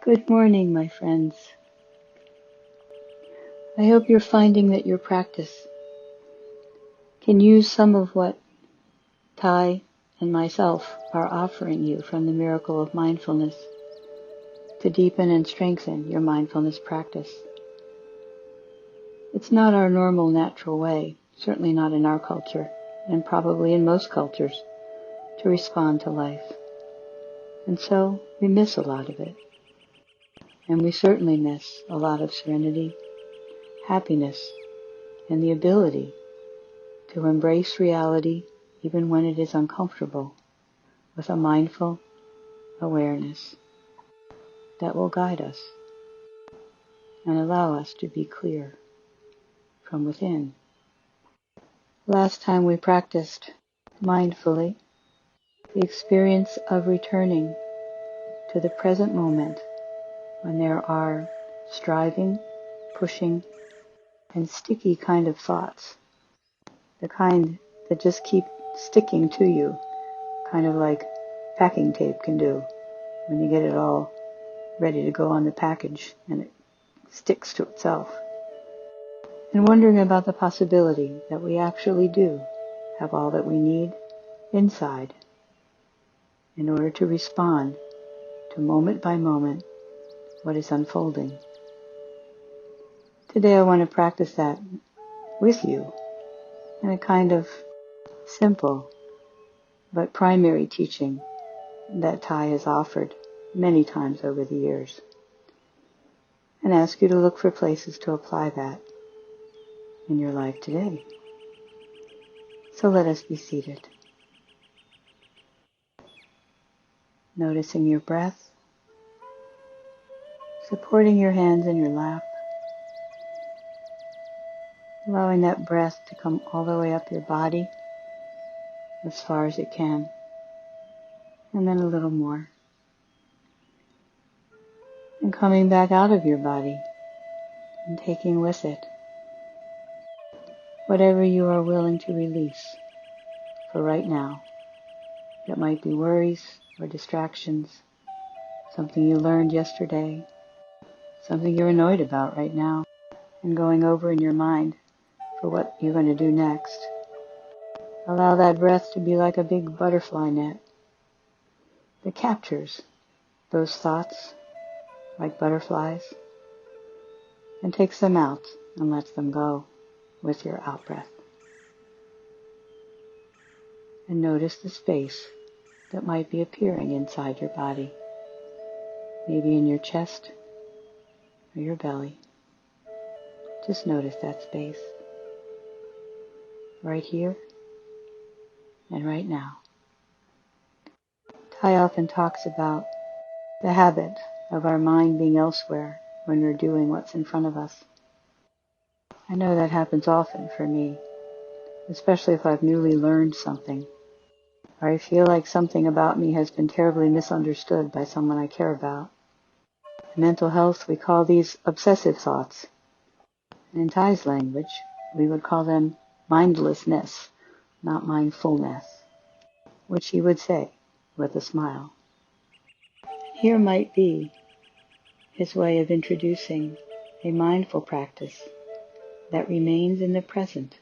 Good morning, my friends. I hope you're finding that your practice can use some of what Ty and myself are offering you from the miracle of mindfulness to deepen and strengthen your mindfulness practice. It's not our normal, natural way, certainly not in our culture, and probably in most cultures, to respond to life. And so we miss a lot of it. And we certainly miss a lot of serenity, happiness, and the ability to embrace reality even when it is uncomfortable with a mindful awareness that will guide us and allow us to be clear from within. Last time we practiced mindfully the experience of returning to the present moment when there are striving, pushing, and sticky kind of thoughts, the kind that just keep sticking to you, kind of like packing tape can do when you get it all ready to go on the package and it sticks to itself. And wondering about the possibility that we actually do have all that we need inside in order to respond to moment by moment what is unfolding. Today I want to practice that with you in a kind of simple but primary teaching that Ty has offered many times over the years, and ask you to look for places to apply that in your life today. So let us be seated, noticing your breath, supporting your hands in your lap, allowing that breath to come all the way up your body as far as it can, and then a little more, and coming back out of your body and taking with it whatever you are willing to release for right now. It might be worries or distractions, something you learned yesterday, something you're annoyed about right now, and going over in your mind for what you're going to do next. Allow that breath to be like a big butterfly net that captures those thoughts like butterflies and takes them out and lets them go with your out-breath. And notice the space that might be appearing inside your body, maybe in your chest or your belly. Just notice that space right here and right now. Ty often talks about the habit of our mind being elsewhere when we're doing what's in front of us. I know that happens often for me, especially if I've newly learned something, or I feel like something about me has been terribly misunderstood by someone I care about. In mental health, we call these obsessive thoughts. And in Thai's language, we would call them mindlessness, not mindfulness, which he would say with a smile. Here might be his way of introducing a mindful practice that remains in the present.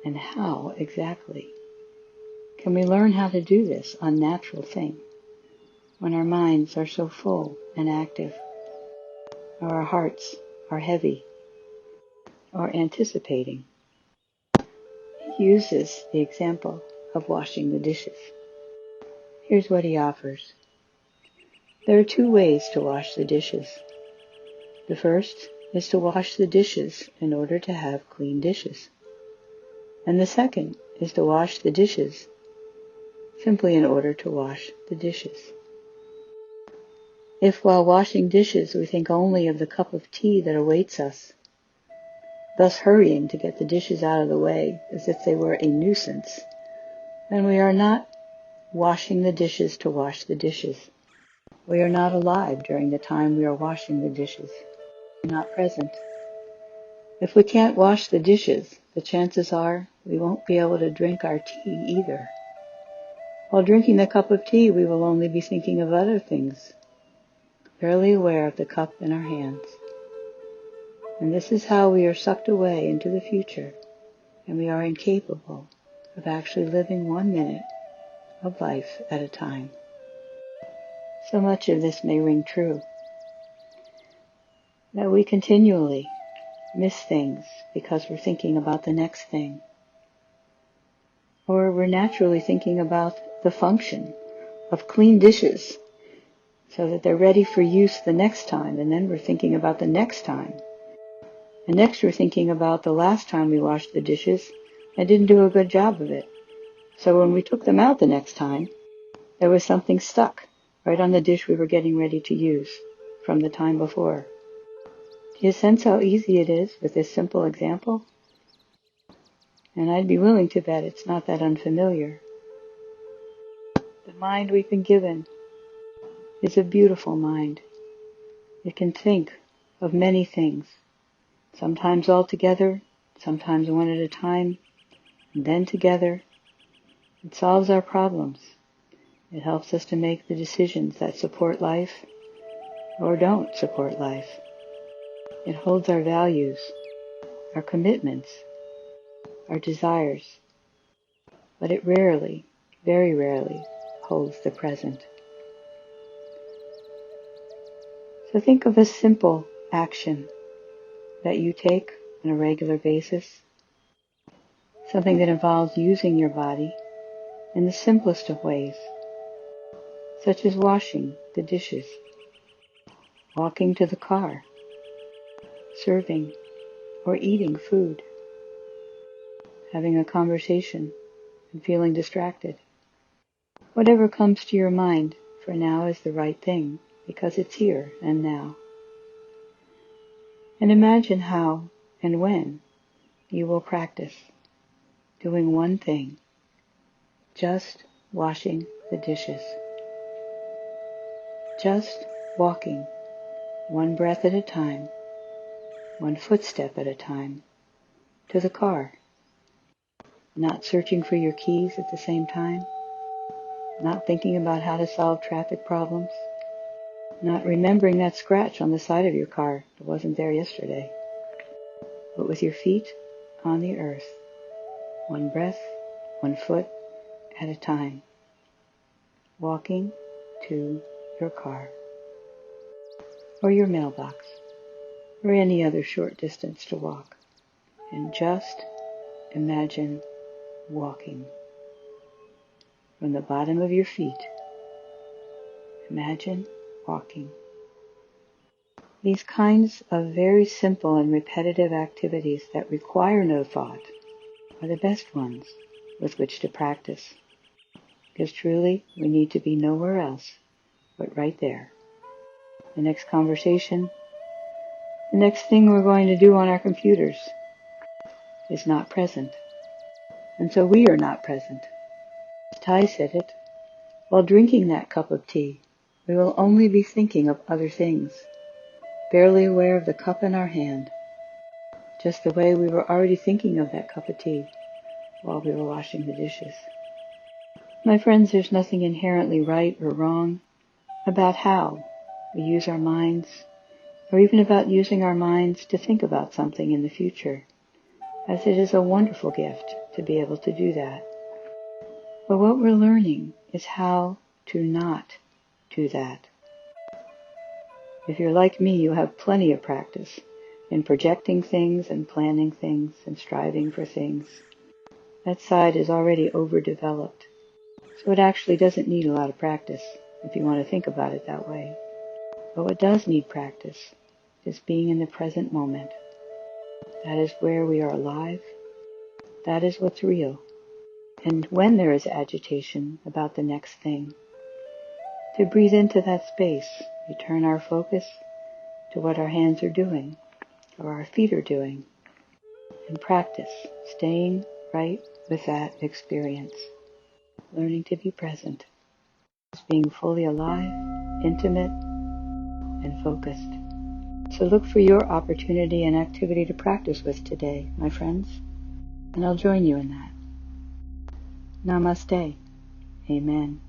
And how exactly can we learn how to do this unnatural thing when our minds are so full and active, or our hearts are heavy or anticipating? He uses the example of washing the dishes. Here's what he offers. There are two ways to wash the dishes. The first is to wash the dishes in order to have clean dishes. And the second is to wash the dishes simply in order to wash the dishes. If while washing dishes we think only of the cup of tea that awaits us, thus hurrying to get the dishes out of the way as if they were a nuisance, then we are not washing the dishes to wash the dishes. We are not alive during the time we are washing the dishes. We are not present. If we can't wash the dishes, the chances are we won't be able to drink our tea either. While drinking the cup of tea, we will only be thinking of other things. barely aware of the cup in our hands. And this is how we are sucked away into the future, and we are incapable of actually living 1 minute of life at a time. So much of this may ring true, that we continually miss things because we're thinking about the next thing. Or we're naturally thinking about the function of clean dishes so that they're ready for use the next time, and then we're thinking about the next time. And next we're thinking about the last time we washed the dishes and didn't do a good job of it. So when we took them out the next time, there was something stuck right on the dish we were getting ready to use from the time before. Do you sense how easy it is with this simple example? And I'd be willing to bet it's not that unfamiliar. The mind we've been given is a beautiful mind. It can think of many things, sometimes all together, sometimes one at a time, and then together. It solves our problems. It helps us to make the decisions that support life or don't support life. It holds our values, our commitments, our desires, but it rarely, very rarely, holds the present. So think of a simple action that you take on a regular basis, something that involves using your body in the simplest of ways, such as washing the dishes, walking to the car, serving or eating food, having a conversation and feeling distracted. Whatever comes to your mind for now is the right thing because it's here and now. And imagine how and when you will practice doing one thing, just washing the dishes, just walking one breath at a time, one footstep at a time, to the car, not searching for your keys at the same time, not thinking about how to solve traffic problems, not remembering that scratch on the side of your car that wasn't there yesterday, but with your feet on the earth, one breath, one foot at a time, walking to your car, or your mailbox, or any other short distance to walk, and just imagine walking from the bottom of your feet. Imagine walking. These kinds of very simple and repetitive activities that require no thought are the best ones with which to practice, because truly we need to be nowhere else but right there. The next conversation, the next thing we're going to do on our computers is not present. And so we are not present. As Ty said it, while drinking that cup of tea, we will only be thinking of other things, barely aware of the cup in our hand, just the way we were already thinking of that cup of tea while we were washing the dishes. My friends, there's nothing inherently right or wrong about how we use our minds, or even about using our minds to think about something in the future, as it is a wonderful gift to be able to do that. But what we're learning is how to not do that. If you're like me, you have plenty of practice in projecting things and planning things and striving for things. That side is already overdeveloped, so it actually doesn't need a lot of practice if you want to think about it that way. But what does need practice is being in the present moment. That is where we are alive. That is what's real. And when there is agitation about the next thing, to breathe into that space, we turn our focus to what our hands are doing or our feet are doing, and practice staying right with that experience, learning to be present, being fully alive, intimate, and focused. So look for your opportunity and activity to practice with today, my friends, and I'll join you in that. Namaste. Amen.